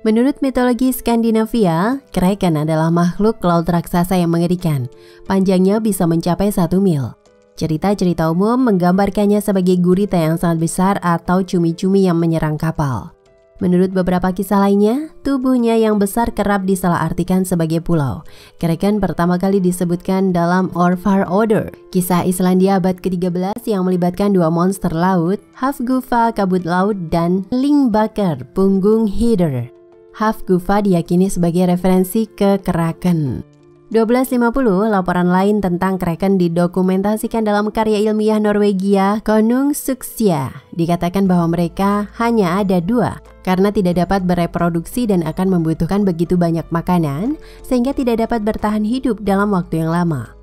Menurut mitologi Skandinavia, kraken adalah makhluk laut raksasa yang mengerikan. Panjangnya bisa mencapai 1 mil. Cerita-cerita umum menggambarkannya sebagai gurita yang sangat besar atau cumi-cumi yang menyerang kapal. Menurut beberapa kisah lainnya, tubuhnya yang besar kerap disalahartikan sebagai pulau. Kraken pertama kali disebutkan dalam Orvar Odr, kisah Islandia abad ke-13 yang melibatkan 2 monster laut, Hafgufa kabut laut dan Lyngbakr punggung Hydr. Hafgufa diyakini sebagai referensi ke kraken. 1250, laporan lain tentang kraken didokumentasikan dalam karya ilmiah Norwegia Konungsuksia. Dikatakan bahwa mereka hanya ada 2 karena tidak dapat bereproduksi dan akan membutuhkan begitu banyak makanan sehingga tidak dapat bertahan hidup dalam waktu yang lama.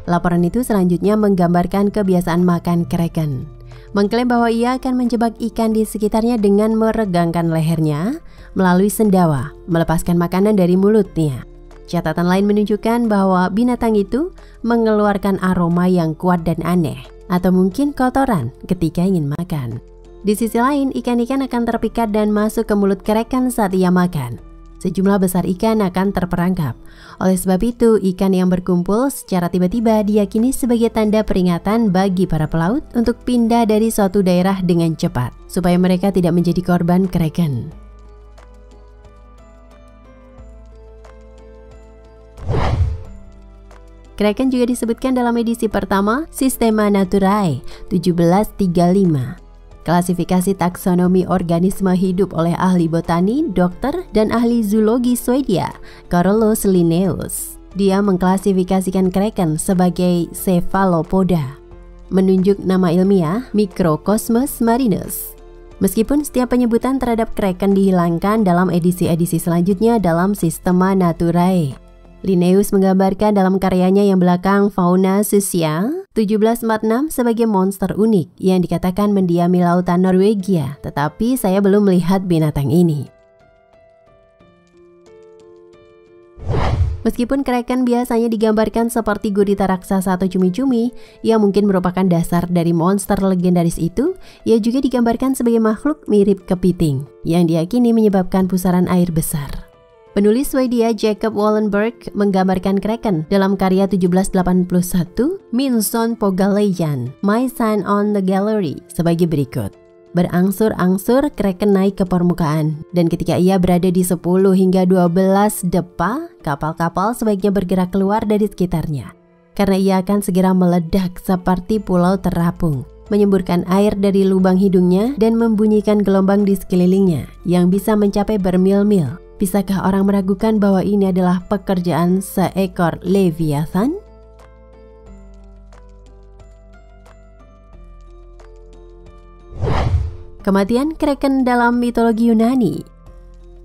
Laporan itu selanjutnya menggambarkan kebiasaan makan kraken. Mengklaim bahwa ia akan menjebak ikan di sekitarnya dengan meregangkan lehernya melalui sendawa, melepaskan makanan dari mulutnya. Catatan lain menunjukkan bahwa binatang itu mengeluarkan aroma yang kuat dan aneh, atau mungkin kotoran ketika ingin makan. Di sisi lain, ikan-ikan akan terpikat dan masuk ke mulut kraken saat ia makan. Sejumlah besar ikan akan terperangkap. Oleh sebab itu, ikan yang berkumpul secara tiba-tiba diyakini sebagai tanda peringatan bagi para pelaut untuk pindah dari suatu daerah dengan cepat, supaya mereka tidak menjadi korban kraken. Kraken juga disebutkan dalam edisi pertama Systema Naturae 1735. Klasifikasi taksonomi organisme hidup oleh ahli botani, dokter, dan ahli zoologi Swedia, Carolus Linnaeus. Dia mengklasifikasikan kraken sebagai cephalopoda, menunjuk nama ilmiah Microcosmus marinus. Meskipun setiap penyebutan terhadap kraken dihilangkan dalam edisi-edisi selanjutnya dalam Systema Naturae. Linnaeus menggambarkan dalam karyanya yang belakang Fauna Sucia 1746 sebagai monster unik yang dikatakan mendiami lautan Norwegia, tetapi saya belum melihat binatang ini. Meskipun kraken biasanya digambarkan seperti gurita raksasa atau cumi-cumi yang mungkin merupakan dasar dari monster legendaris itu, ia juga digambarkan sebagai makhluk mirip kepiting yang diyakini menyebabkan pusaran air besar. Penulis Swedia Jacob Wallenberg menggambarkan kraken dalam karya 1781 Minson Pogalejan, My Son on the Gallery sebagai berikut. Berangsur-angsur kraken naik ke permukaan dan ketika ia berada di 10 hingga 12 depa, kapal-kapal sebaiknya bergerak keluar dari sekitarnya karena ia akan segera meledak seperti pulau terapung, menyemburkan air dari lubang hidungnya dan membunyikan gelombang di sekelilingnya yang bisa mencapai bermil-mil. Bisakah orang meragukan bahwa ini adalah pekerjaan seekor Leviathan? Kematian kraken dalam mitologi Yunani.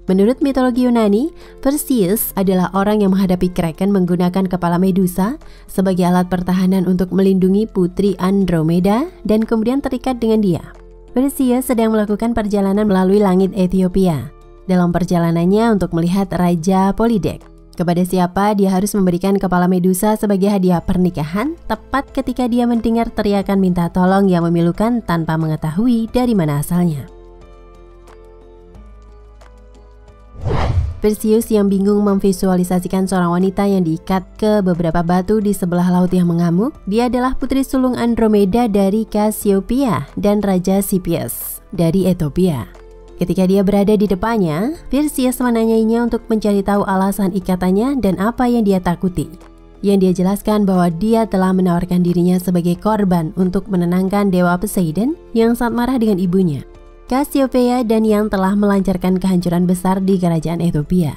Menurut mitologi Yunani, Perseus adalah orang yang menghadapi kraken menggunakan kepala Medusa sebagai alat pertahanan untuk melindungi putri Andromeda dan kemudian terikat dengan dia. Perseus sedang melakukan perjalanan melalui langit Ethiopia. Dalam perjalanannya untuk melihat Raja Polydek, kepada siapa dia harus memberikan kepala Medusa sebagai hadiah pernikahan tepat ketika dia mendengar teriakan minta tolong yang memilukan tanpa mengetahui dari mana asalnya. Perseus yang bingung memvisualisasikan seorang wanita yang diikat ke beberapa batu di sebelah laut yang mengamuk. Dia adalah putri sulung Andromeda dari Cassiopeia dan Raja Cepheus dari Ethiopia. Ketika dia berada di depannya, Perseus menanyainya untuk mencari tahu alasan ikatannya dan apa yang dia takuti. Yang dia jelaskan bahwa dia telah menawarkan dirinya sebagai korban untuk menenangkan Dewa Poseidon yang sangat marah dengan ibunya, Cassiopeia, dan yang telah melancarkan kehancuran besar di kerajaan Ethiopia.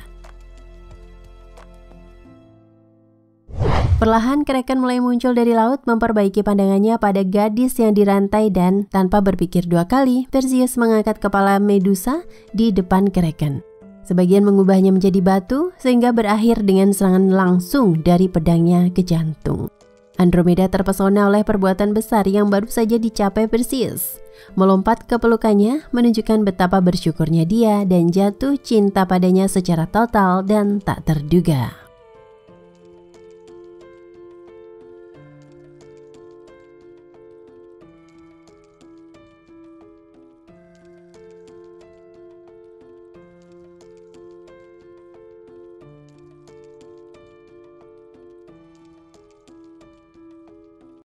Perlahan kraken mulai muncul dari laut memperbaiki pandangannya pada gadis yang dirantai dan tanpa berpikir 2 kali, Perseus mengangkat kepala Medusa di depan kraken. Sebagian mengubahnya menjadi batu sehingga berakhir dengan serangan langsung dari pedangnya ke jantung. Andromeda terpesona oleh perbuatan besar yang baru saja dicapai Perseus. Melompat ke pelukannya menunjukkan betapa bersyukurnya dia dan jatuh cinta padanya secara total dan tak terduga.